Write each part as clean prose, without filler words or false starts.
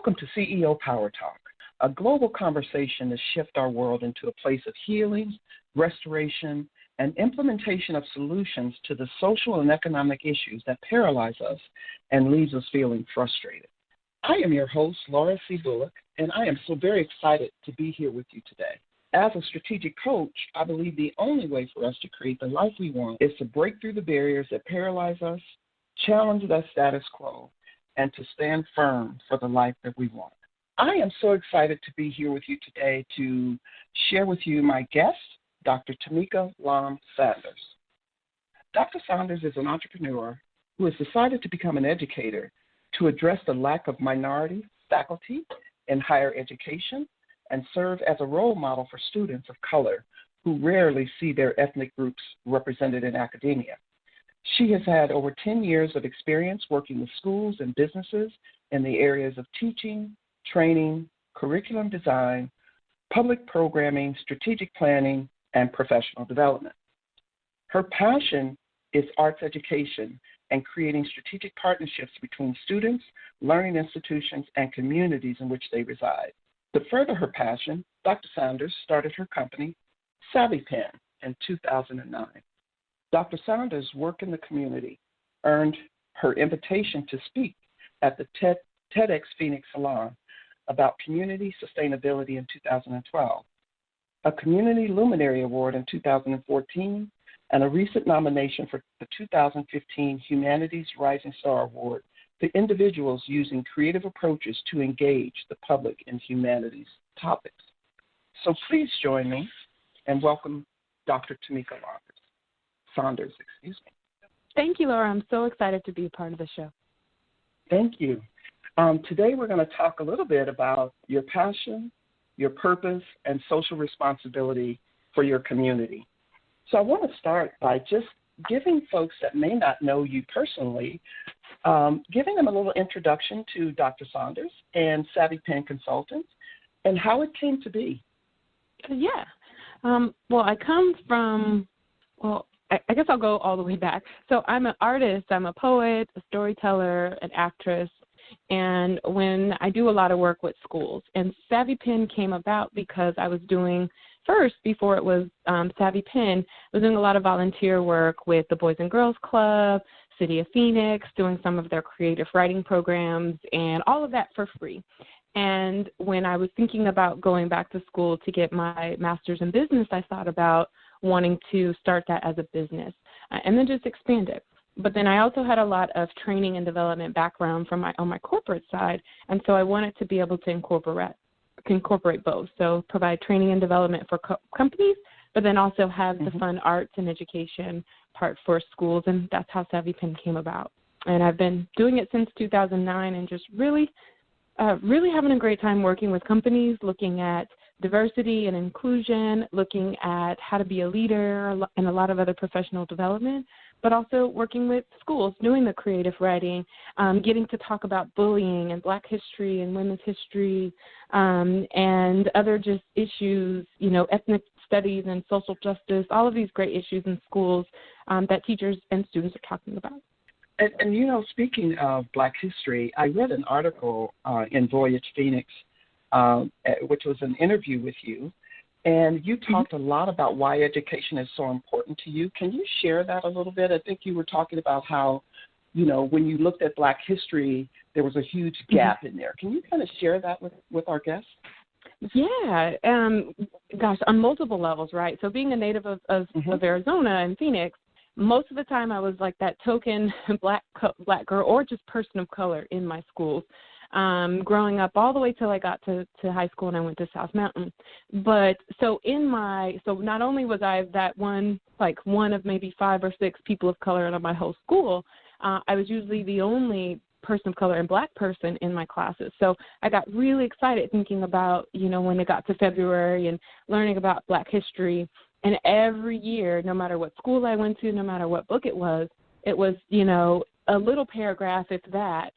Welcome to CEO PowerTalk, a global conversation to shift our world into a place of healing, restoration, and implementation of solutions to the social and economic issues that paralyze us and leaves us feeling frustrated. I am your host, Luara C. Bulluck, and I am so very excited to be here with you today. As a strategic coach, I believe the only way for us to create the life we want is to break through the barriers that paralyze us, challenge the status quo, and to stand firm for the life that we want. I am so excited to be here with you today to share with you my guest, Dr. Tamika Sanders. Dr. Sanders is an entrepreneur who has decided to become an educator to address the lack of minority faculty in higher education and serve as a role model for students of color who rarely see their ethnic groups represented in academia. She has had over 10 years of experience working with schools and businesses in the areas of teaching, training, curriculum design, public programming, strategic planning, and professional development. Her passion is arts education and creating strategic partnerships between students, learning institutions, and communities in which they reside. To further her passion, Dr. Sanders started her company, Savvy Pen, in 2009. Dr. Sanders' work in the community earned her invitation to speak at the TEDx Phoenix Salon about community sustainability in 2012, a Community Luminary Award in 2014, and a recent nomination for the 2015 Humanities Rising Star Award for individuals using creative approaches to engage the public in humanities topics. So please join me and welcome Dr. Tamika Sanders. Thank you, Laura. I'm so excited to be a part of the show. Thank you. Today we're going to talk a little bit about your passion, your purpose, and social responsibility for your community. So I want to start by just giving folks that may not know you personally, giving them a little introduction to Dr. Sanders and Savvy Pen Consultants and how it came to be. Yeah. Well, I come from, I guess I'll go all the way back. So I'm an artist, I'm a poet, a storyteller, an actress, and when I do a lot of work with schools. And Savvy Pen came about because I was doing, first, before it was Savvy Pen, I was doing a lot of volunteer work with the Boys and Girls Club, City of Phoenix, doing some of their creative writing programs, and all of that for free. And when I was thinking about going back to school to get my master's in business, I thought about wanting to start that as a business and then just expand it. But then I also had a lot of training and development background on my corporate side, and so I wanted to be able to incorporate both. So provide training and development for companies, but then also have the fun arts and education part for schools, and that's how Savvy Pen came about. And I've been doing it since 2009 and just really having a great time working with companies, looking at diversity and inclusion, looking at how to be a leader and a lot of other professional development, but also working with schools, doing the creative writing, getting to talk about bullying and Black history and women's history, and other just issues, ethnic studies and social justice, all of these great issues in schools that teachers and students are talking about. And speaking of Black history, I read an article in Voyage Phoenix, which was an interview with you, and you talked a lot about why education is so important to you. Can you share that a little bit? I think you were talking about how, when you looked at Black history, there was a huge gap in there. Can you kind of share that with our guests? Yeah, on multiple levels, right? So being a native of Arizona and Phoenix, most of the time I was like that token black girl or just person of color in my schools. Growing up all the way till I got to high school and I went to South Mountain. But so not only was I that one of maybe 5 or 6 people of color in my whole school, I was usually the only person of color and Black person in my classes. So I got really excited thinking about, when it got to February and learning about Black history. And every year, no matter what school I went to, no matter what book it was, a little paragraph, if that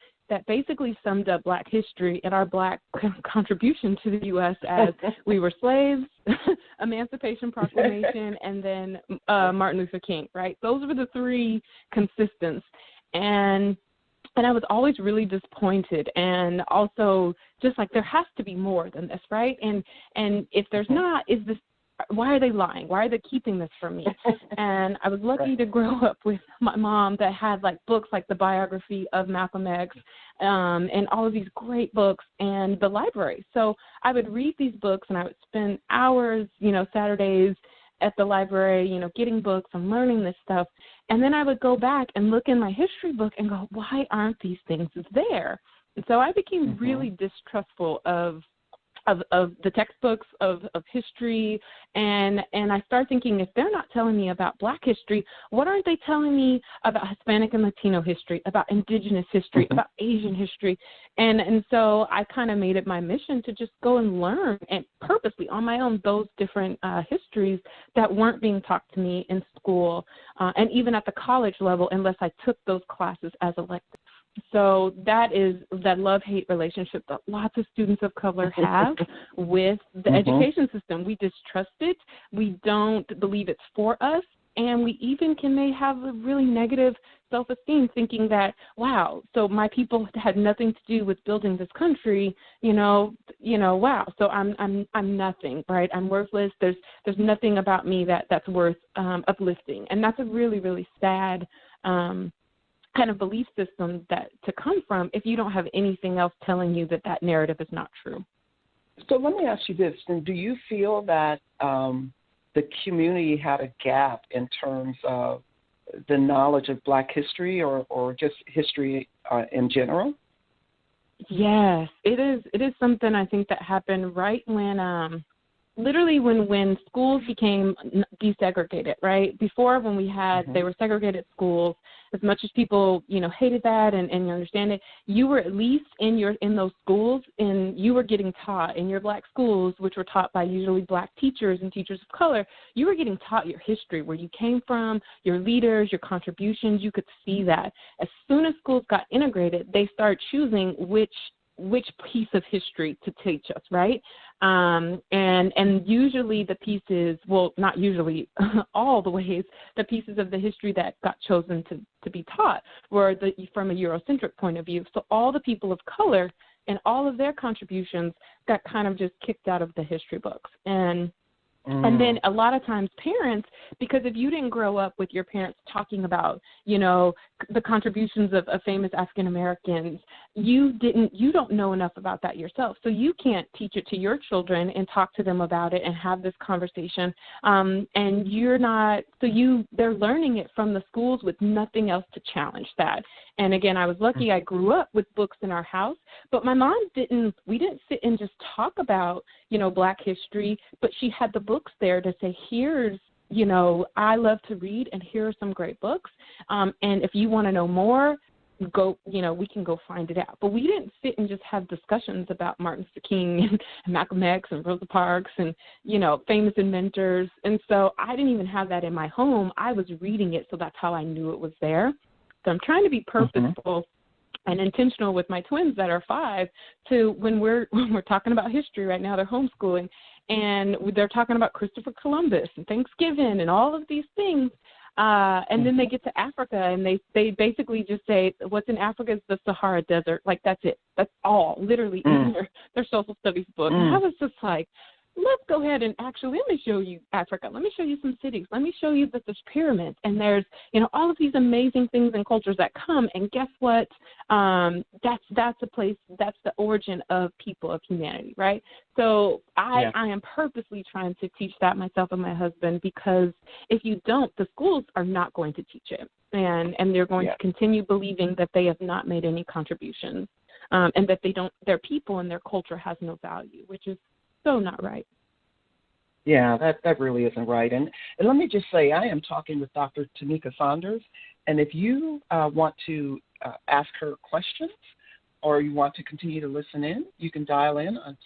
basically summed up Black history and our Black contribution to the U.S. as we were slaves, Emancipation Proclamation, and then Martin Luther King, right? Those were the 3 consistents. And And I was always really disappointed, and also just like there has to be more than this, right? And if there's not, why are they lying? Why are they keeping this from me? And I was lucky to grow up with my mom that had like books like the biography of Malcolm X, and all of these great books, and the library. So I would read these books, and I would spend hours, Saturdays at the library, getting books and learning this stuff. And then I would go back and look in my history book and go, why aren't these things there? And so I became really distrustful of the textbooks of history, and I started thinking, if they're not telling me about Black history, what aren't they telling me about Hispanic and Latino history, about Indigenous history, about Asian history? And so I kind of made it my mission to just go and learn, and purposely on my own, those different histories that weren't being taught to me in school, and even at the college level, unless I took those classes as electives. So that is that love-hate relationship that lots of students of color have with the education system. We distrust it. We don't believe it's for us. And we even may have a really negative self-esteem, thinking that, wow, so my people had nothing to do with building this country, wow, so I'm nothing, right? I'm worthless. There's nothing about me that's worth uplifting. And that's a really, really sad kind of belief system that to come from if you don't have anything else telling you that narrative is not true. So let me ask you this, and do you feel that the community had a gap in terms of the knowledge of Black history or just history in general? Yes, it is something I think that happened right when literally when schools became desegregated, right? Before, when we had, they were segregated schools, as much as people, hated that and you understand it, you were at least in those schools, and you were getting taught in your Black schools, which were taught by usually Black teachers and teachers of color. You were getting taught your history, where you came from, your leaders, your contributions. You could see that. As soon as schools got integrated, they started choosing which piece of history to teach us, right? And usually the pieces, well, not usually, all the ways, the pieces of the history that got chosen to be taught were from a Eurocentric point of view. So all the people of color and all of their contributions got kind of just kicked out of the history books. And then a lot of times parents, because if you didn't grow up with your parents talking about, the contributions of famous African Americans, you don't know enough about that yourself. So you can't teach it to your children and talk to them about it and have this conversation. And they're learning it from the schools with nothing else to challenge that. And again, I was lucky I grew up with books in our house, but my mom we didn't sit and just talk about, Black history, but she had the books there to say, here's, I love to read, and here are some great books. And if you want to know more, we can go find it out. But we didn't sit and just have discussions about Martin Luther King and Malcolm X and Rosa Parks and, famous inventors. And so I didn't even have that in my home. I was reading it, so that's how I knew it was there. So I'm trying to be purposeful and intentional with my twins that are 5 to when we're talking about history right now, they're homeschooling, and they're talking about Christopher Columbus and Thanksgiving and all of these things. And then they get to Africa, and they basically just say, what's in Africa is the Sahara Desert. Like, that's it. That's all, literally, in their social studies book. And I was just like, let's go ahead and actually, let me show you Africa. Let me show you some cities. Let me show you that there's pyramids, and there's, all of these amazing things and cultures that come. And guess what? That's a place, that's the origin of people, of humanity, right? So I am purposely trying to teach that myself and my husband, because if you don't, the schools are not going to teach it. And they're going to continue believing that they have not made any contributions, and that their people and their culture has no value, which is so not right. Yeah, that really isn't right. And let me just say, I am talking with Dr. Tamika Sanders, and if you want to ask her questions or you want to continue to listen in, you can dial in on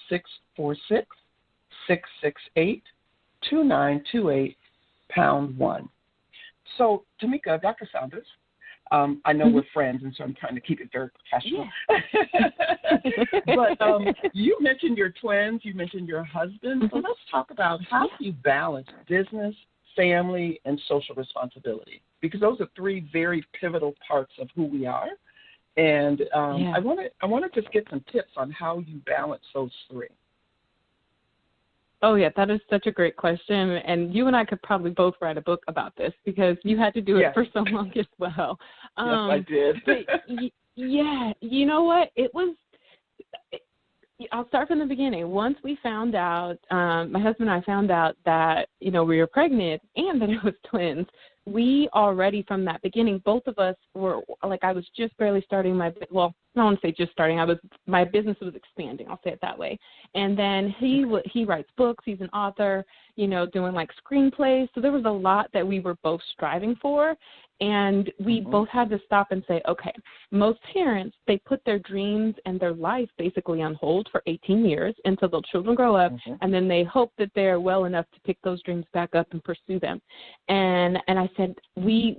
646-668-2928, #1. So, Tamika, Dr. Sanders, I know we're friends, and so I'm trying to keep it very professional. But you mentioned your twins, you mentioned your husband. So let's talk about how you balance business, family, and social responsibility, because those are 3 very pivotal parts of who we are. And I want to just get some tips on how you balance those three. Oh, yeah, that is such a great question. And you and I could probably both write a book about this because you had to do it for so long as well. Yes, I did. But, yeah, you know what? I'll start from the beginning. Once we found out, my husband and I found out that, we were pregnant and that it was twins, we already from that beginning, both of us were, like, I was just barely starting I don't want to say just starting. My business was expanding. I'll say it that way. And then he writes books. He's an author, doing like screenplays. So there was a lot that we were both striving for. And we both had to stop and say, okay, most parents, they put their dreams and their life basically on hold for 18 years until their children grow up, and then they hope that they're well enough to pick those dreams back up and pursue them. And I said, we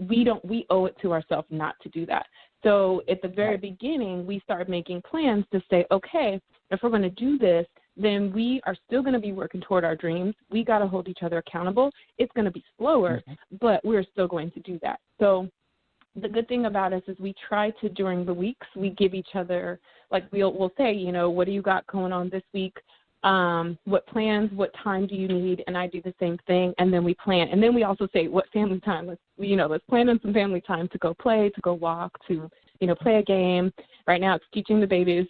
owe it to ourselves not to do that. So at the very beginning, we started making plans to say, okay, if we're going to do this, then we are still going to be working toward our dreams. We got to hold each other accountable. It's going to be slower, but we're still going to do that. So the good thing about us is we try to, during the weeks, we give each other, like we'll say, what do you got going on this week? What plans, what time do you need? And I do the same thing. And then we plan. And then we also say, what family time? Let's plan on some family time to go play, to go walk, to, play a game. Right now it's teaching the babies.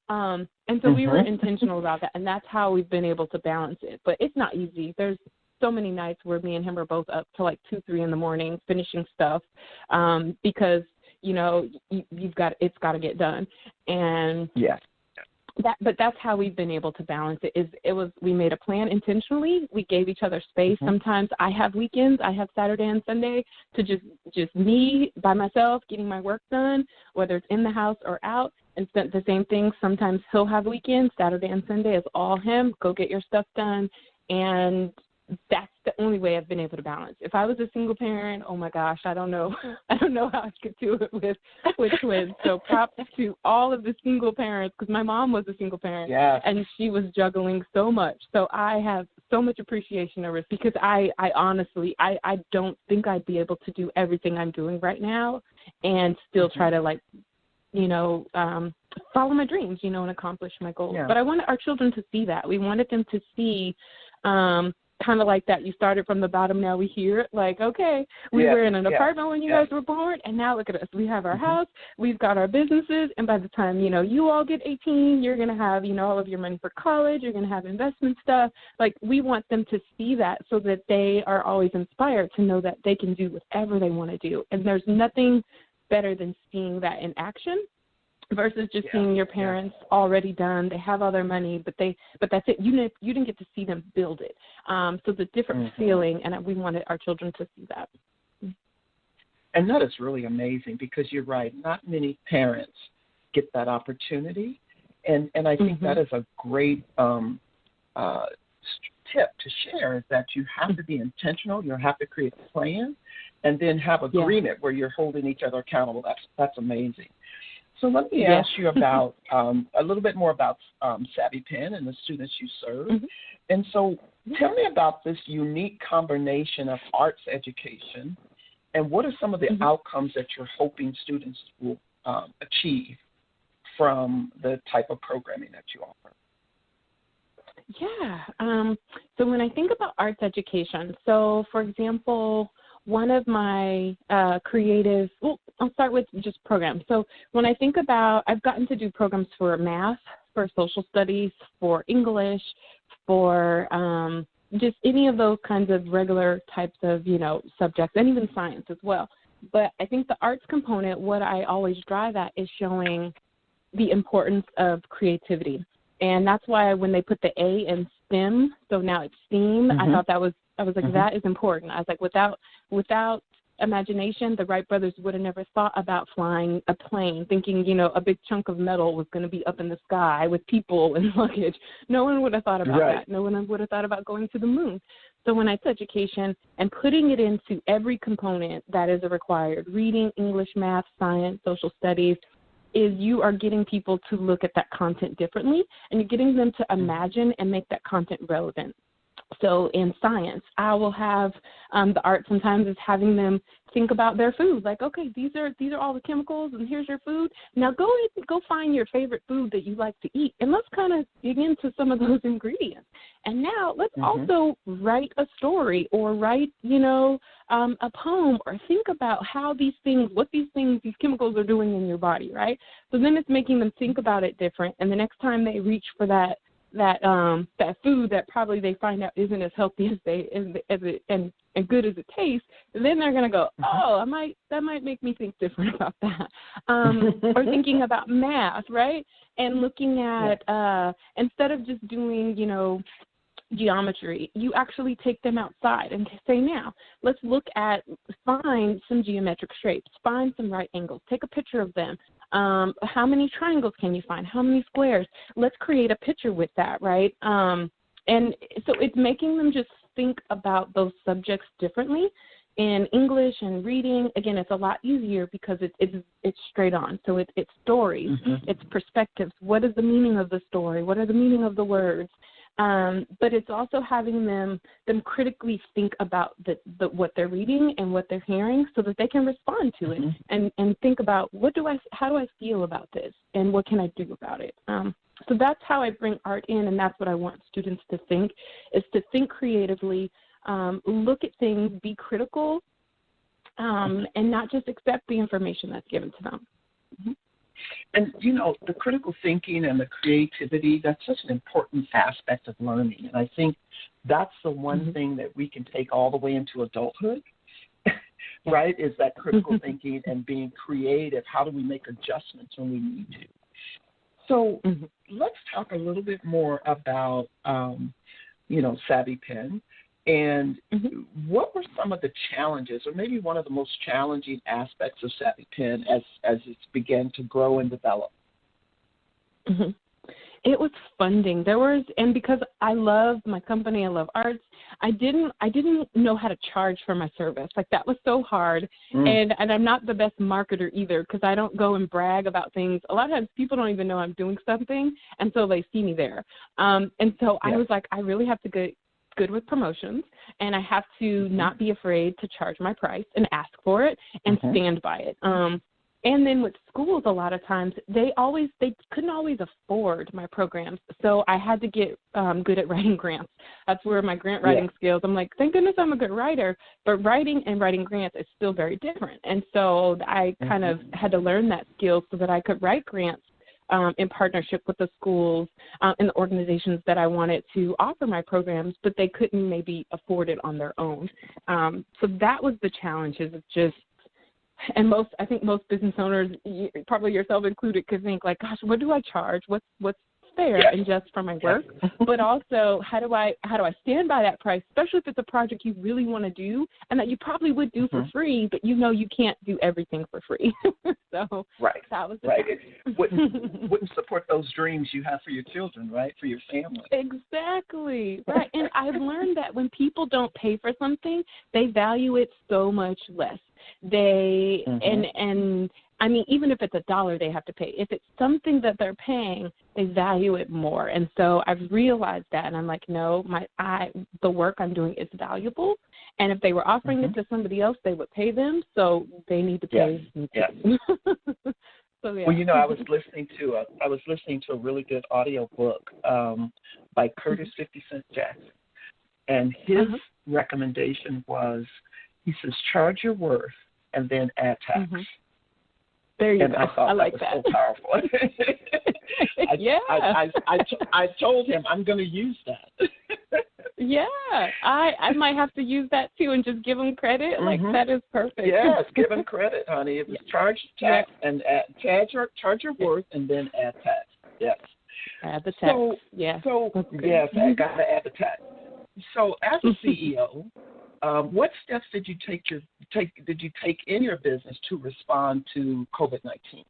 And so we were intentional about that. And that's how we've been able to balance it. But it's not easy. There's so many nights where me and him are both up till like 2, 3 in the morning finishing stuff because, it's got to get done. And but that's how we've been able to balance it. We made a plan intentionally. We gave each other space. Sometimes I have weekends. I have Saturday and Sunday to just me by myself getting my work done, whether it's in the house or out. And the same thing. Sometimes he'll have weekends. Saturday and Sunday is all him. Go get your stuff done. And that's the only way I've been able to balance. If I was a single parent, oh my gosh, I don't know how I could do it with twins. So props to all of the single parents, because my mom was a single parent and she was juggling so much. So I have so much appreciation over it because I honestly don't think I'd be able to do everything I'm doing right now and still try to follow my dreams, and accomplish my goals. But I wanted our children to see that. We wanted them to see kind of like that. You started from the bottom, now we hear it. Like, okay, we were in an apartment when you guys were born, and now look at us. We have our house, we've got our businesses, and by the time, you all get 18, you're going to have, all of your money for college, you're going to have investment stuff. Like, we want them to see that so that they are always inspired to know that they can do whatever they want to do. And there's nothing better than seeing that in action versus just seeing your parents already done. They have all their money, but that's it. You didn't get to see them build it. So the different feeling, and we wanted our children to see that. And that is really amazing because you're right. Not many parents get that opportunity, and I think that is a great tip to share is that you have to be intentional. You have to create a plan, and then have agreement where you're holding each other accountable. That's amazing. So let me ask you about a little bit more about Savvy Pen and the students you serve. And so tell me about this unique combination of arts education, and what are some of the outcomes that you're hoping students will achieve from the type of programming that you offer? So when I think about arts education, so for example, one of my I'll start with just programs. So when I think about, I've gotten to do programs for math, for social studies, for English, for just any of those kinds of regular types of, subjects, and even science as well. But I think the arts component, what I always drive at is showing the importance of creativity. And that's why when they put the A in STEM, so now it's STEAM, I thought I was like, that is important. I was like, without imagination, the Wright brothers would have never thought about flying a plane, thinking, a big chunk of metal was going to be up in the sky with people and luggage. No one would have thought about that. No one would have thought about going to the moon. So when I say education and putting it into every component that is required, reading, English, math, science, social studies, is you are getting people to look at that content differently, and you're getting them to imagine and make that content relevant. So in science, I will have the art sometimes is having them think about their food. Like, okay, these are all the chemicals, and here's your food. Now go find your favorite food that you like to eat, and let's kind of dig into some of those ingredients. And now let's also write a story or write, a poem, or think about how these chemicals are doing in your body, right? So then it's making them think about it different, and the next time they reach for that food that probably they find out isn't as healthy and good as it tastes, then they're going to go, oh, that might make me think different about that. Or thinking about math, right? And looking at, instead of just doing, geometry, you actually take them outside and say, now, let's find some geometric shapes, find some right angles, take a picture of them. How many triangles can you find? How many squares? Let's create a picture with that, right? And so it's making them just think about those subjects differently. In English and reading, again, it's a lot easier because it's straight on. So it's stories, it's perspectives. What is the meaning of the story? What are the meaning of the words? But it's also having them critically think about what they're reading and what they're hearing so that they can respond to it and think about how do I feel about this and what can I do about it. So that's how I bring art in, and that's what I want students to think, is to think creatively, look at things, be critical, and not just accept the information that's given to them. And, the critical thinking and the creativity, that's such an important aspect of learning. And I think that's the one thing that we can take all the way into adulthood, right, is that critical thinking and being creative. How do we make adjustments when we need to? So let's talk a little bit more about, Savvy Pen. And what were some of the challenges, or maybe one of the most challenging aspects of Savvy Pen as it began to grow and develop? It was funding. And because I love my company, I love arts, I didn't know how to charge for my service. Like, that was so hard. And I'm not the best marketer either, because I don't go and brag about things. A lot of times people don't even know I'm doing something until they see me there. And so I was like, I really have to get good with promotions, and I have to not be afraid to charge my price and ask for it and stand by it. And then with schools, a lot of times they couldn't always afford my programs, so I had to get good at writing grants. That's where my grant writing skills. I'm like, thank goodness I'm a good writer, but writing and writing grants is still very different. And so I kind of had to learn that skill so that I could write grants in partnership with the schools and the organizations that I wanted to offer my programs, but they couldn't maybe afford it on their own. So that was the challenge, is just, and I think most business owners, probably yourself included, could think like, gosh, what do I charge? What's fair and just for my work? But also, how do I stand by that price, especially if it's a project you really want to do and that you probably would do for free, but you can't do everything for free. So that was the It wouldn't support those dreams you have for your children, right? For your family. Exactly. Right. And I've learned that when people don't pay for something, they value it so much less. They and I mean, even if it's $1 they have to pay, if it's something that they're paying, they value it more. And so I've realized that, and I'm like, no, the work I'm doing is valuable. And if they were offering it to somebody else, they would pay them. So they need to pay me too. So, yeah. Well, I was listening to a really good audio book by Curtis 50 Cent Jackson, and his recommendation was, he says, charge your worth and then add tax. There you go. I thought I like that was so powerful. I told him I'm going to use that. I might have to use that too and just give him credit. Like, that is perfect. Yes, give him credit, honey. It was charge tax and charge your worth and then add tax. Yes. Add the tax. I got to add the tax. So as a CEO, what steps did you take in your business to respond to COVID-19?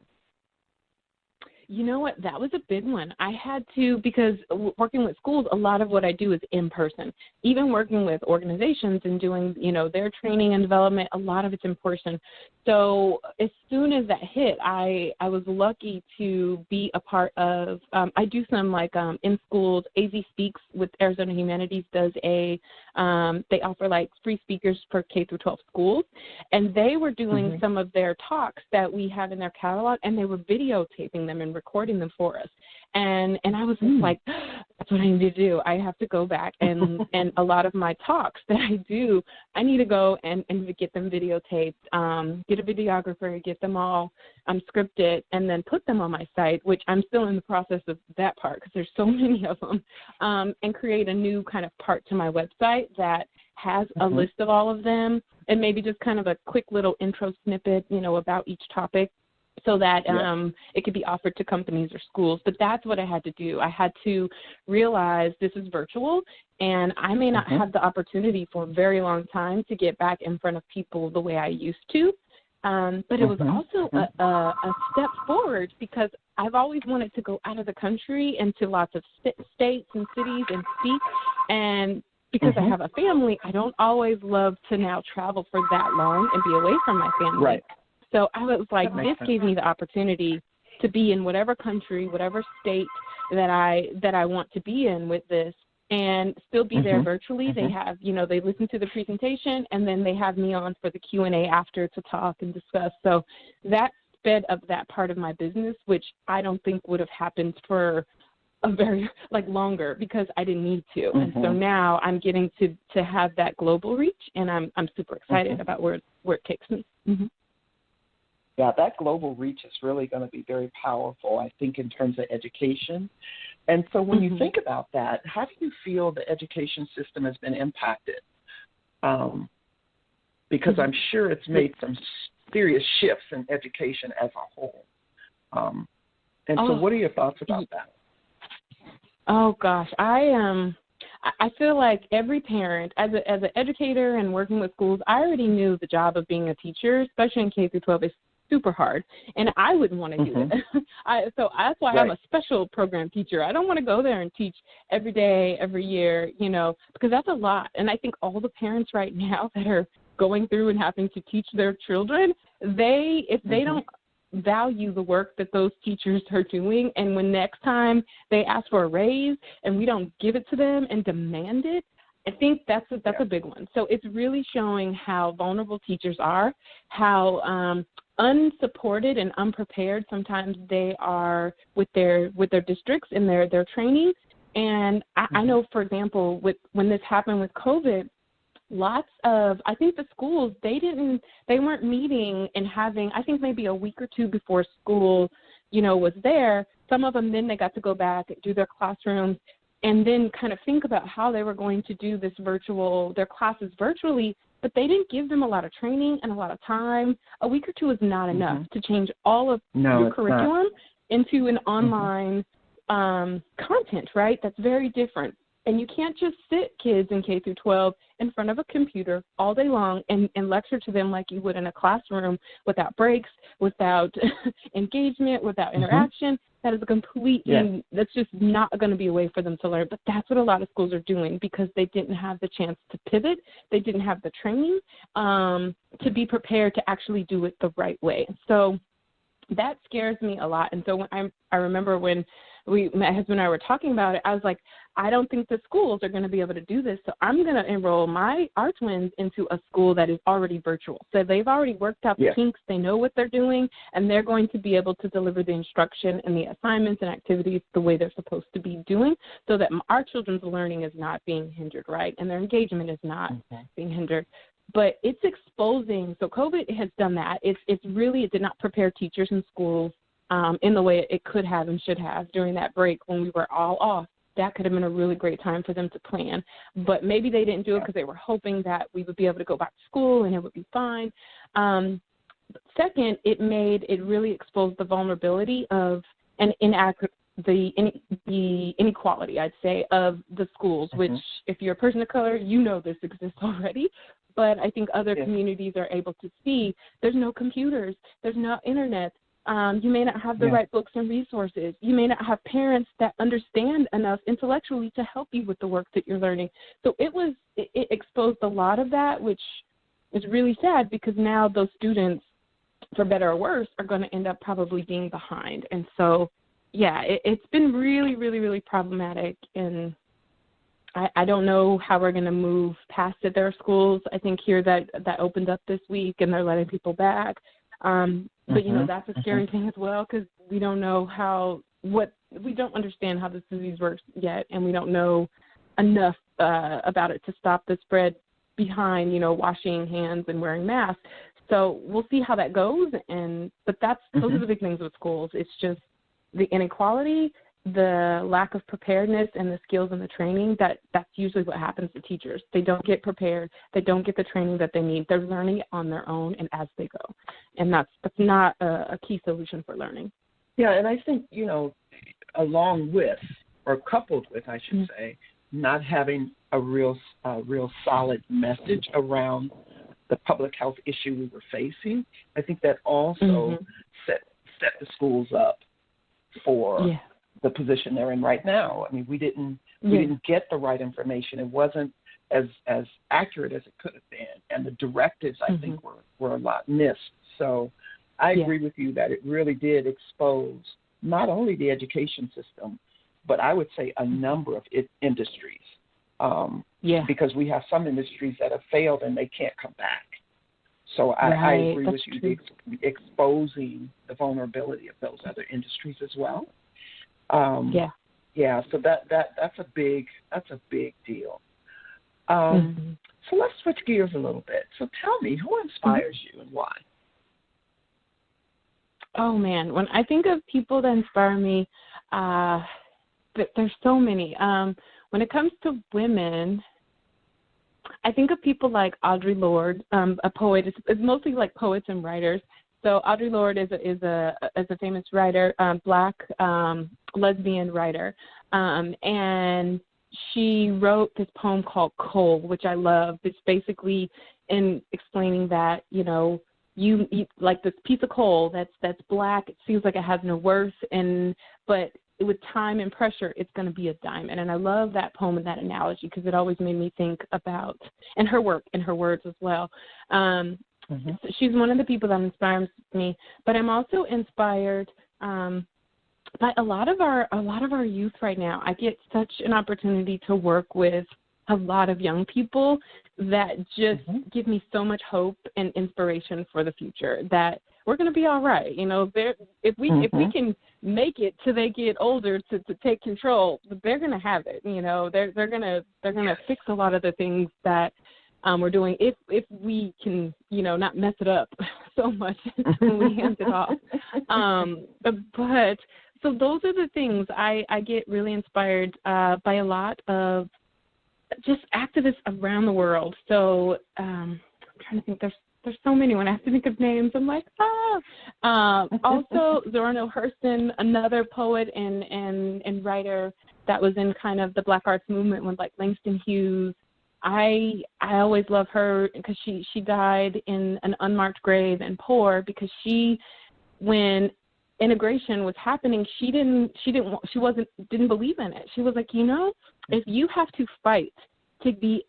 You know what? That was a big one. I had to, because working with schools, a lot of what I do is in person. Even working with organizations and doing, their training and development, a lot of it's in person. So as soon as that hit, I was lucky to be a part of, I do some in schools. AZ Speaks with Arizona Humanities does they offer free speakers for K through 12 schools. And they were doing some of their talks that we have in their catalog, and they were videotaping them and recording them for us. And I was just like, that's what I need to do. I have to go back and a lot of my talks that I do, I need to go and get them videotaped, get a videographer, get them all scripted, and then put them on my site, which I'm still in the process of that part because there's so many of them, and create a new kind of part to my website that has a list of all of them and maybe just kind of a quick little intro snippet, about each topic, so that it could be offered to companies or schools. But that's what I had to do. I had to realize this is virtual, and I may not have the opportunity for a very long time to get back in front of people the way I used to. But it was also a step forward because I've always wanted to go out of the country into lots of states and cities and speak. And because I have a family, I don't always love to now travel for that long and be away from my family. Right. So I was like, this gave me the opportunity to be in whatever country, whatever state that I want to be in with this, and still be there virtually. They have, they listen to the presentation, and then they have me on for the Q&A after to talk and discuss. So that sped up that part of my business, which I don't think would have happened for a very longer because I didn't need to. And so now I'm getting to have that global reach, and I'm super excited about where it takes me. Yeah, that global reach is really going to be very powerful, I think, in terms of education. And so when you think about that, how do you feel the education system has been impacted? Because I'm sure it's made some serious shifts in education as a whole. So what are your thoughts about that? Oh, gosh. I feel like every parent, as an educator and working with schools, I already knew the job of being a teacher, especially in K through 12, is super hard, and I wouldn't want to do it. So that's why I'm a special program teacher. I don't want to go there and teach every day, every year, because that's a lot. And I think all the parents right now that are going through and having to teach their children, if they don't value the work that those teachers are doing, and when next time they ask for a raise and we don't give it to them and demand it, I think that's a big one. So it's really showing how vulnerable teachers are, how unsupported and unprepared sometimes they are with their districts and their training. And I know, for example, when this happened with COVID, I think the schools, they weren't meeting and having, I think maybe a week or two before school, was there. Some of them, then they got to go back and do their classrooms and then kind of think about how they were going to do their classes virtually, but they didn't give them a lot of training and a lot of time. A week or two is not enough to change all of your curriculum into an online content, right? That's very different. And you can't just sit kids in K through 12 in front of a computer all day long and lecture to them like you would in a classroom without breaks, without engagement, without interaction. That is a complete thing. That's just not going to be a way for them to learn. But that's what a lot of schools are doing because they didn't have the chance to pivot. They didn't have the training to be prepared to actually do it the right way. So that scares me a lot. And so when I remember when my husband and I were talking about it, I was like, I don't think the schools are going to be able to do this. So I'm going to enroll our twins into a school that is already virtual. So they've already worked out the kinks. They know what they're doing, and they're going to be able to deliver the instruction and the assignments and activities the way they're supposed to be doing so that our children's learning is not being hindered, right? And their engagement is not being hindered. But it's exposing. So COVID has done that. It did not prepare teachers in schools in the way it could have and should have during that break when we were all off. That could have been a really great time for them to plan. But maybe they didn't do it because they were hoping that we would be able to go back to school and it would be fine. Second, it really exposed the vulnerability of the inequality, I'd say, of the schools, which if you're a person of color, this exists already. But I think other communities are able to see there's no computers, there's no internet, You may not have the right books and resources. You may not have parents that understand enough intellectually to help you with the work that you're learning. So it exposed a lot of that, which is really sad because now those students, for better or worse, are going to end up probably being behind. And so, it's been really, really, really problematic. And I don't know how we're going to move past it. There are schools, I think, here that opened up this week, and they're letting people back. But, that's a scary thing as well because we don't know we don't understand how this disease works yet, and we don't know enough about it to stop the spread behind, washing hands and wearing masks. So we'll see how that goes. But those are the big things with schools. It's just the inequality, the lack of preparedness, and the skills and the training. That's usually what happens to teachers. They don't get prepared. They don't get the training that they need. They're learning it on their own and as they go. And that's not a key solution for learning. Yeah, and I think, along with, or coupled with, I should say, not having a real solid message around the public health issue we were facing, I think that also set the schools up for the position they're in right now. I mean, we didn't get the right information. It wasn't as accurate as it could have been, and the directives I think were a lot missed. So I agree with you that it really did expose not only the education system, but I would say a number of industries. Because we have some industries that have failed and they can't come back. So I agree with you, exposing the vulnerability of those other industries as well. So that's a big deal. So let's switch gears a little bit. So tell me, who inspires you and why? Oh man, when I think of people that inspire me, there's so many. When it comes to women, I think of people like Audre Lorde, a poet. It's mostly like poets and writers. So Audre Lorde is a famous writer, Black lesbian writer, and she wrote this poem called Coal, which I love. It's basically in explaining that you like this piece of coal that's black. It seems like it has no worth, but with time and pressure, it's going to be a diamond. And I love that poem and that analogy because it always made me think about, and her work and her words as well. So she's one of the people that inspires me, but I'm also inspired by a lot of our youth right now. I get such an opportunity to work with a lot of young people that just give me so much hope and inspiration for the future that we're going to be all right. If we can make it till they get older to take control, they're going to have it. They're going to fix a lot of the things that we're doing if we can, not mess it up so much when we hand it off. But so those are the things I get really inspired by a lot of just activists around the world. So I'm trying to think. There's so many. When I have to think of names, I'm like, Also, Zora Neale Hurston, another poet and writer that was in kind of the Black arts movement with like Langston Hughes. I always love her because she died in an unmarked grave and poor because when integration was happening, she didn't believe in it. She was like, if you have to fight to be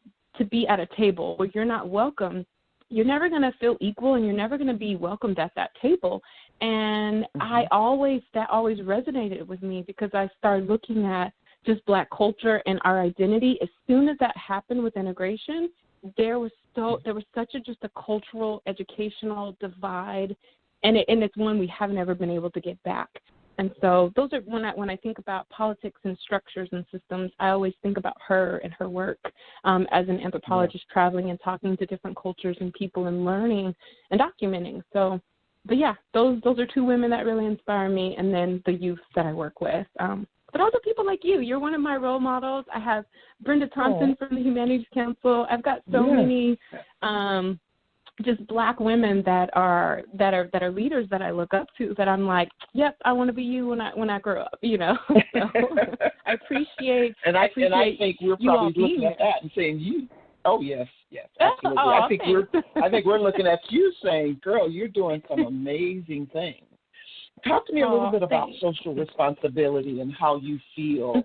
at a table where you're not welcome, you're never going to feel equal and you're never going to be welcomed at that table. And that always resonated with me because I started looking at just Black culture and our identity. As soon as that happened with integration, there was such a cultural, educational divide, and it's one we haven't ever been able to get back. And so those are when I think about politics and structures and systems, I always think about her and her work as an anthropologist traveling and talking to different cultures and people and learning and documenting. So, but yeah, those are two women that really inspire me, and then the youth that I work with. But also people like you. You're one of my role models. I have Brenda Thompson from the Humanities Council. I've got so many just Black women that are leaders that I look up to that I'm like, yep, I want to be you when I grow up, So I appreciate I think we're probably looking at there. that and saying you. Oh yes, absolutely. I think we're looking at you saying, girl, you're doing some amazing things. Talk to me a little bit about Thanks. social responsibility and how you feel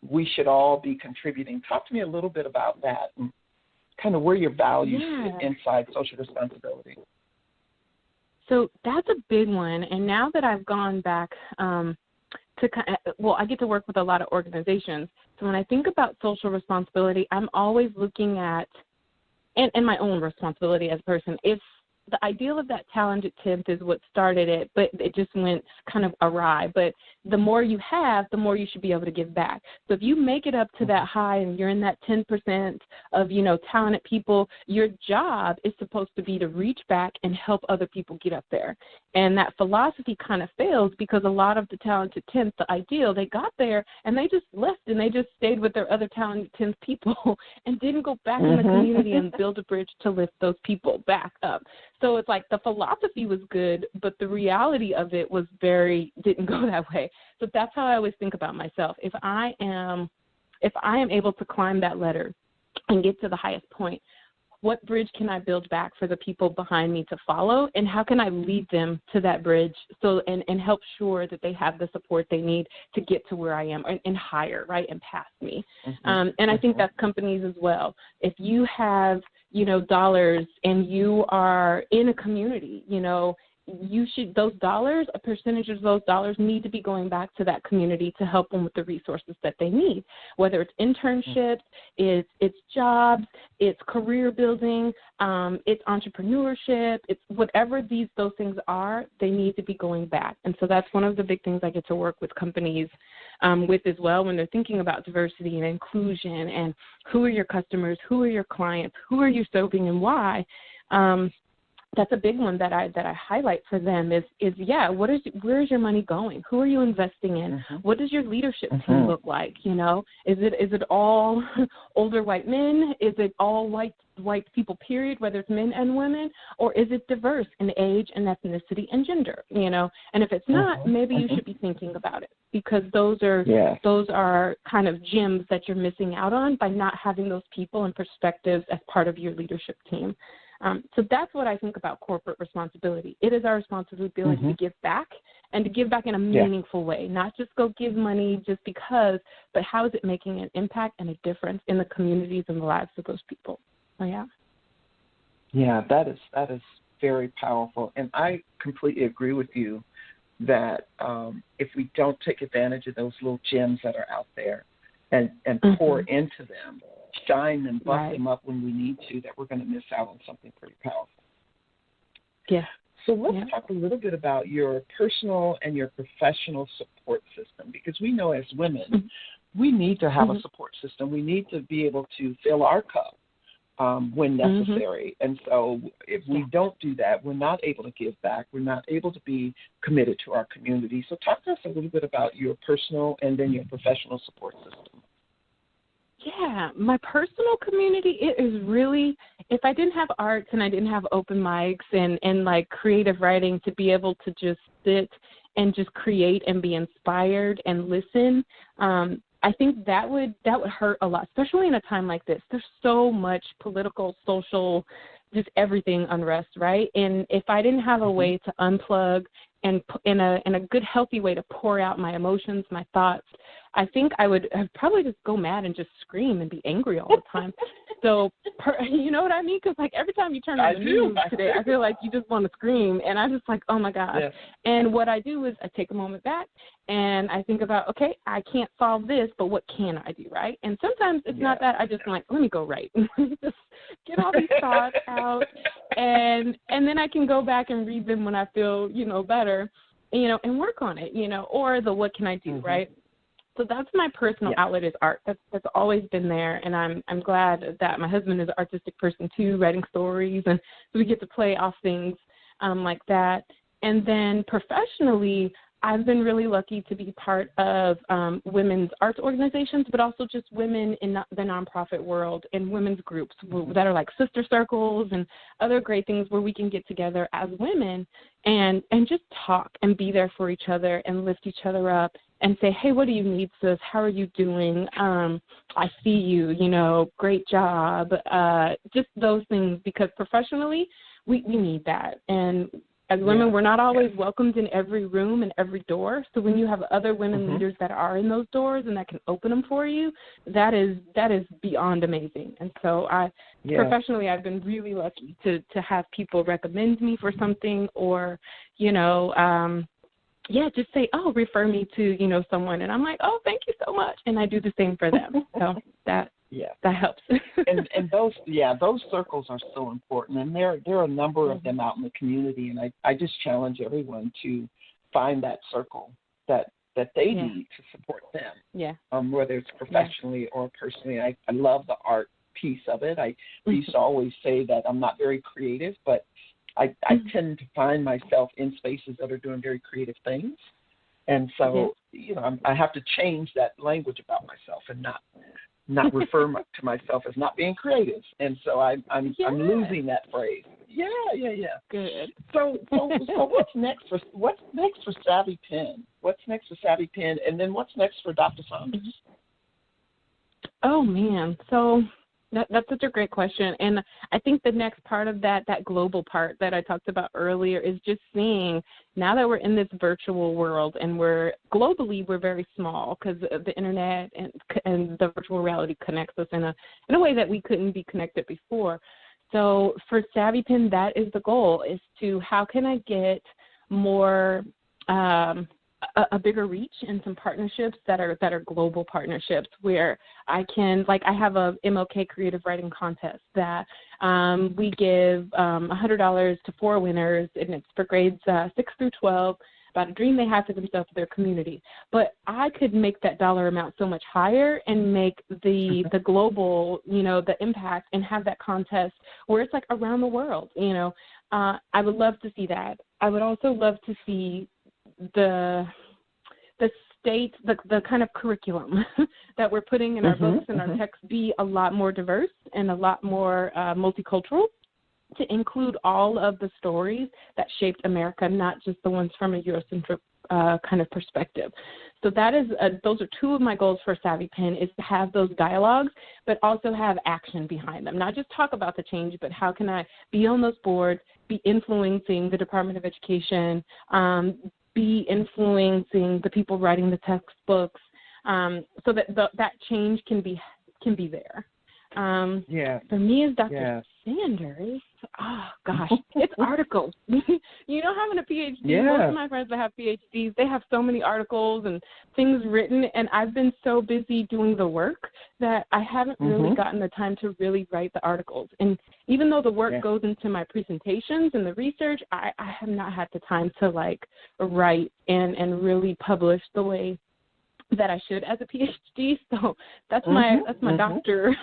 we should all be contributing. Talk to me a little bit about that and kind of where your values fit inside social responsibility. So that's a big one. And now that I've gone back I get to work with a lot of organizations. So when I think about social responsibility, I'm always looking at, and my own responsibility as a person, if the ideal of that talented 10th is what started it, but it just went kind of awry. But the more you have, the more you should be able to give back. So if you make it up to that high and you're in that 10% of, talented people, your job is supposed to be to reach back and help other people get up there. And that philosophy kind of fails because a lot of the talented 10th, the ideal, they got there and they just left and they just stayed with their other talented 10th people and didn't go back in the community and build a bridge to lift those people back up. So it's like the philosophy was good, but the reality of it was didn't go that way. So that's how I always think about myself. If I am able to climb that ladder and get to the highest point, what bridge can I build back for the people behind me to follow, and how can I lead them to that bridge and help sure that they have the support they need to get to where I am and higher, right, and past me. And I think that's companies as well. If you have dollars and you are in a community, those dollars, a percentage of those dollars need to be going back to that community to help them with the resources that they need, whether it's internships, it's jobs, it's career building, it's entrepreneurship, it's whatever those things are, they need to be going back. And so that's one of the big things I get to work with companies with as well when they're thinking about diversity and inclusion and who are your customers, who are your clients, who are you serving and why. That's a big one that I highlight for them is where is your money going? Who are you investing in? What does your leadership team look like? Is it all older white men? Is it all white people, period, whether it's men and women? Or is it diverse in age and ethnicity and gender? And if it's not, maybe you should be thinking about it, because those are kind of gems that you're missing out on by not having those people and perspectives as part of your leadership team. So that's what I think about corporate responsibility. It is our responsibility to give back, and to give back in a meaningful way, not just go give money just because, but how is it making an impact and a difference in the communities and the lives of those people. So, yeah. Yeah, that is very powerful. And I completely agree with you that if we don't take advantage of those little gems that are out there and pour into them, shine them, bust them up when we need to, that we're going to miss out on something pretty powerful. Yeah. So let's talk a little bit about your personal and your professional support system, because we know as women, we need to have a support system. We need to be able to fill our cup when necessary. And so if we don't do that, we're not able to give back. We're not able to be committed to our community. So talk to us a little bit about your personal and then your professional support system. Yeah, my personal community, it is really, if I didn't have arts and I didn't have open mics and like creative writing to be able to just sit and just create and be inspired and listen, I think that would hurt a lot, especially in a time like this. There's so much political, social, just everything unrest, right? And if I didn't have a way to unplug and in a good, healthy way to pour out my emotions, my thoughts, I think I would probably just go mad and just scream and be angry all the time. So, you know what I mean? Because, like, every time you turn on the news today, I feel like you just want to scream. And I'm just like, oh, my gosh. Yes. And what I do is I take a moment back and I think about, okay, I can't solve this, but what can I do, right? And sometimes it's not that. I just like, let me go write. Just get all these thoughts out. And then I can go back and read them when I feel, better, and work on it, or the what can I do, right? So that's my personal outlet is art. That's always been there, and I'm glad that my husband is an artistic person too, writing stories, and so we get to play off things like that. And then professionally, I've been really lucky to be part of women's arts organizations, but also just women in the nonprofit world and women's groups that are like sister circles and other great things where we can get together as women and just talk and be there for each other and lift each other up and say, hey, what do you need, sis? How are you doing? I see you, great job. Just those things, because professionally we need that. And As women, we're not always welcomed in every room and every door. So when you have other women leaders that are in those doors and that can open them for you, that is beyond amazing. And so professionally, I've been really lucky to have people recommend me for something, or, just say, oh, refer me to, someone. And I'm like, oh, thank you so much. And I do the same for them. So that helps. and those circles are so important. And there are a number of them out in the community. And I just challenge everyone to find that circle that they need to support them. Yeah. Whether it's professionally or personally. I love the art piece of it. I used to always say that I'm not very creative, but I tend to find myself in spaces that are doing very creative things. And so, I have to change that language about myself and not refer to myself as not being creative. And so I'm losing that phrase. Yeah. Good. So what's next for Savvy Pen? What's next for Savvy Pen? And then what's next for Dr. Sanders? Oh, man. So that's such a great question. And I think the next part of that global part that I talked about earlier is just seeing, now that we're in this virtual world and we're very small because the internet and the virtual reality connects us in a way that we couldn't be connected before. So for Savvy Pen, that is the goal, is to how can I get more a bigger reach and some partnerships that are global partnerships where I can, like, I have a MLK creative writing contest that we give $100 to 4 winners, and it's for grades 6 through 12, about a dream they have for themselves, for their community. But I could make that dollar amount so much higher and make the global, the impact, and have that contest where it's like around the world. I would love to see that. I would also love to see the state, the kind of curriculum that we're putting in our books and our texts be a lot more diverse and a lot more multicultural, to include all of the stories that shaped America, not just the ones from a Eurocentric kind of perspective. So that is those are two of my goals for Savvy Pen, is to have those dialogues, but also have action behind them. Not just talk about the change, but how can I be on those boards, be influencing the Department of Education, be influencing the people writing the textbooks, so that that change can be there. For me as Dr. Sanders, oh gosh, it's articles. Having a PhD, most of my friends that have PhDs, they have so many articles and things written, and I've been so busy doing the work that I haven't really gotten the time to really write the articles. And even though the work goes into my presentations and the research, I have not had the time to write and really publish the way that I should as a PhD. So that's my doctor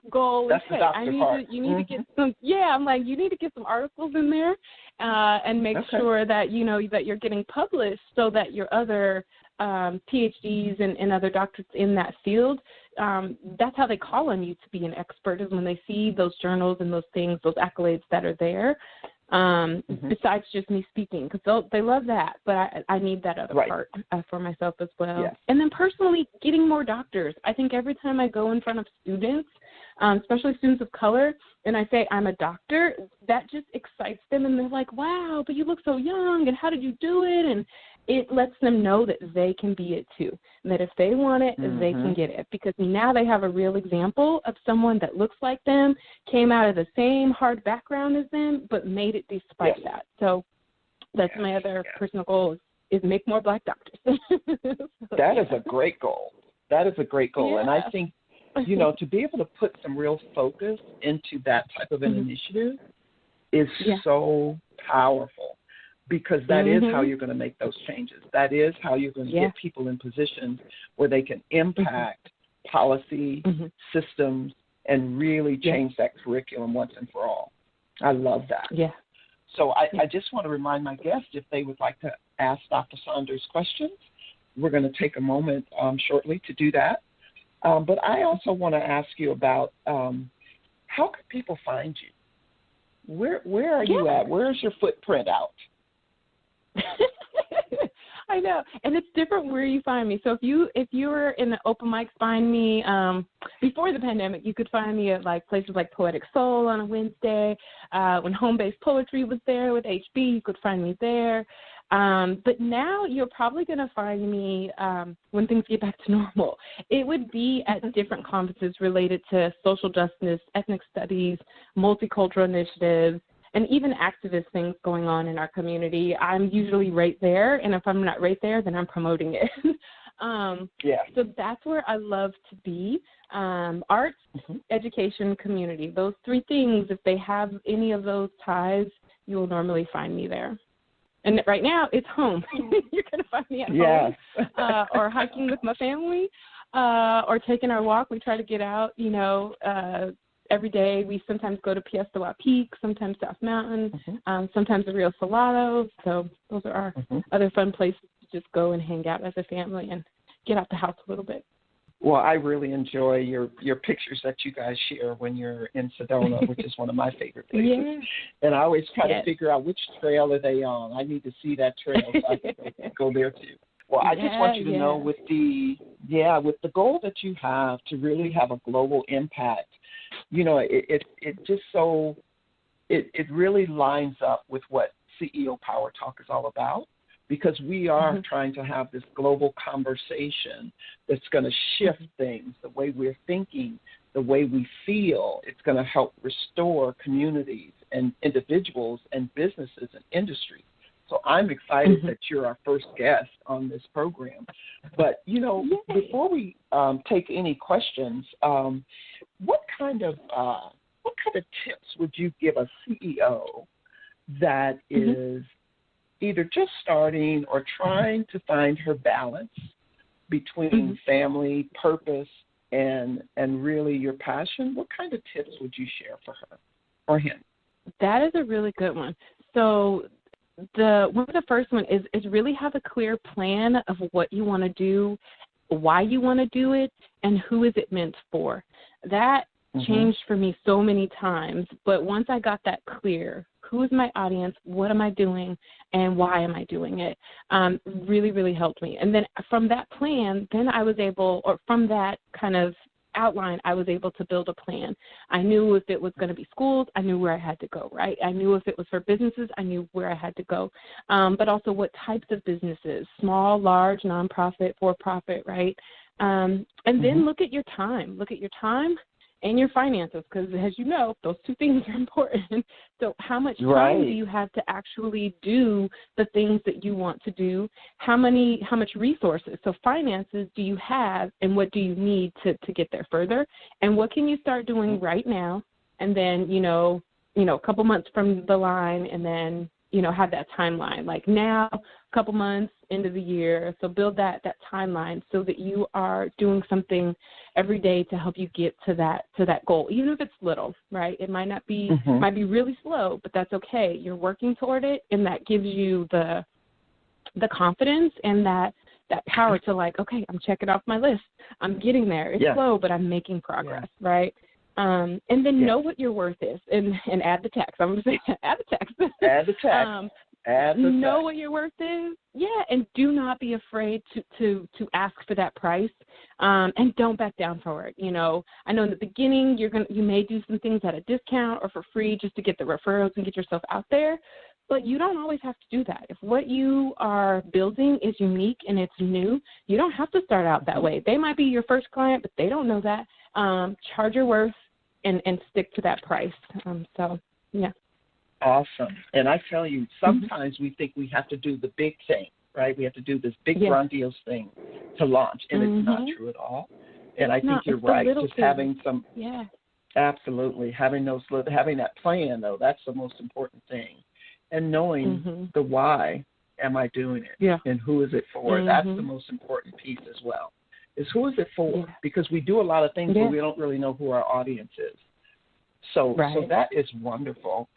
goal. That's the doctor part. You need to get some. Yeah, I'm like, you need to get some articles in there and make sure that that you're getting published, so that your other PhDs and other doctorates in that field, that's how they call on you to be an expert, is when they see those journals and those things, those accolades that are there. Besides just me speaking, because they love that, but I need that other part for myself as well. Yes. And then personally, getting more doctors. I think every time I go in front of students, especially students of color, and I say I'm a doctor, that just excites them, and they're like, wow, but you look so young, and how did you do it? And it lets them know that they can be it too, and that if they want it, they can get it, because now they have a real example of someone that looks like them, came out of the same hard background as them, but made it despite that. So that's my other personal goal, is make more Black doctors. That is a great goal. That is a great goal. And I think, to be able to put some real focus into that type of an initiative is so powerful, because that is how you're going to make those changes. That is how you're going to get people in positions where they can impact policy, systems, and really change that curriculum once and for all. I love that. Yeah. So I just want to remind my guests, if they would like to ask Dr. Sanders questions, we're going to take a moment shortly to do that. But I also want to ask you about how can people find you? Where are you at? Where's your footprint out? I know. And it's different where you find me. So if you were in the open mics, find me before the pandemic, you could find me at like places like Poetic Soul on a Wednesday. When Home-Based Poetry was there with HB, you could find me there. But now you're probably going to find me when things get back to normal. It would be at different conferences related to social justice, ethnic studies, multicultural initiatives, and even activist things going on in our community. I'm usually right there, and if I'm not right there, then I'm promoting it. So that's where I love to be. Arts, education, community. Those three things, if they have any of those ties, you will normally find me there. And right now, it's home. You're going to find me at home or hiking with my family or taking our walk. We try to get out, every day. We sometimes go to Piestewa Peak, sometimes South Mountain, sometimes the Rio Salado. So those are our other fun places to just go and hang out as a family and get out the house a little bit. Well, I really enjoy your pictures that you guys share when you're in Sedona, which is one of my favorite places. And I always try to figure out which trail are they on. I need to see that trail so I can go there too. Well, I just want you to know with the goal that you have to really have a global impact, it really lines up with what CEO PowerTalk is all about. Because we are trying to have this global conversation that's going to shift things, the way we're thinking, the way we feel. It's going to help restore communities and individuals and businesses and industries. So I'm excited that you're our first guest on this program. But, before we take any questions, what kind of tips would you give a CEO that is either just starting or trying to find her balance between family, purpose, and really your passion? What kind of tips would you share for her or him? That is a really good one. So one of the first one is really have a clear plan of what you want to do, why you want to do it, and who is it meant for. That changed for me so many times, but once I got that clear, who is my audience, what am I doing, and why am I doing it, really, really helped me. And then from that plan, from that kind of outline, I was able to build a plan. I knew if it was going to be schools, I knew where I had to go, right? I knew if it was for businesses, I knew where I had to go, but also what types of businesses, small, large, nonprofit, for-profit, right? And then look at your time. Look at your time and your finances, because as you know, those two things are important. So how much time do you have to actually do the things that you want to do? How much resources? So finances do you have, and what do you need to get there further? And what can you start doing right now? And then, a couple months from the line, and then, have that timeline, like now, a couple months into the year. So build that timeline so that you are doing something every day to help you get to that goal, even if it's little, right? It might not be, might be really slow, but that's okay. You're working toward it, and that gives you the confidence and that power to okay, I'm checking off my list. I'm getting there. It's slow, but I'm making progress, right? And then know what your worth is, and add the tax. I'm going to say add the tax. Add the tax. Know what your worth is, and do not be afraid to ask for that price, and don't back down for it. I know in the beginning you may do some things at a discount or for free just to get the referrals and get yourself out there, but you don't always have to do that. If what you are building is unique and it's new, you don't have to start out that way. They might be your first client, but they don't know that. Charge your worth and stick to that price. Awesome. And I tell you, sometimes we think we have to do the big thing, right? We have to do this big grandiose thing to launch, and it's not true at all. And I think you're right. Just having some, absolutely, having that plan, though, that's the most important thing. And knowing the why am I doing it, and who is it for? That's the most important piece as well. Is who is it for? Because we do a lot of things, but we don't really know who our audience is. So that is wonderful.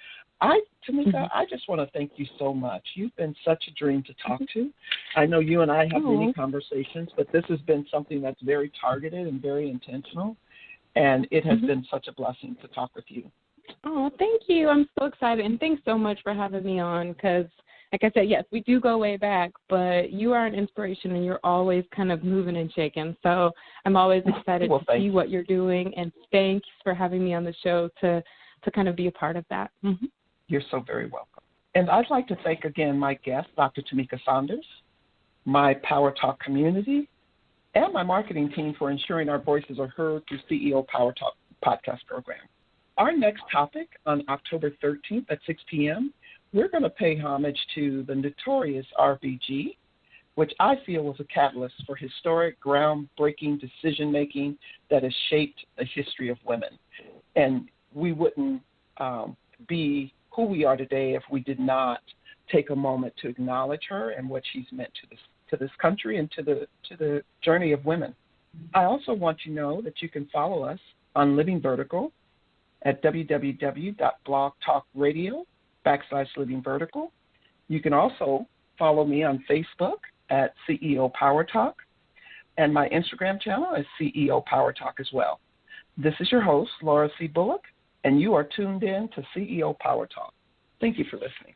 Tamika, I just want to thank you so much. You've been such a dream to talk to. I know you and I have many conversations, but this has been something that's very targeted and very intentional, and it has been such a blessing to talk with you. Oh, thank you. I'm so excited, and thanks so much for having me on, because like I said, yes, we do go way back, but you are an inspiration and you're always kind of moving and shaking. So I'm always excited to see what you're doing, and thanks for having me on the show to kind of be a part of that. Mm-hmm. You're so very welcome. And I'd like to thank again my guest, Dr. Tamika Sanders, my PowerTalk community, and my marketing team for ensuring our voices are heard through CEO PowerTalk podcast program. Our next topic on October 13th at 6 p.m., we're going to pay homage to the notorious RBG, which I feel was a catalyst for historic, groundbreaking decision-making that has shaped the history of women. And we wouldn't be who we are today if we did not take a moment to acknowledge her and what she's meant to this country and to the journey of women. I also want you to know that you can follow us on Living Vertical at www.blogtalkradio.com/Living Vertical. You can also follow me on Facebook at CEO PowerTalk, and my Instagram channel is CEO PowerTalk as well. This is your host, Luara C. Bulluck, and you are tuned in to CEO PowerTalk. Thank you for listening.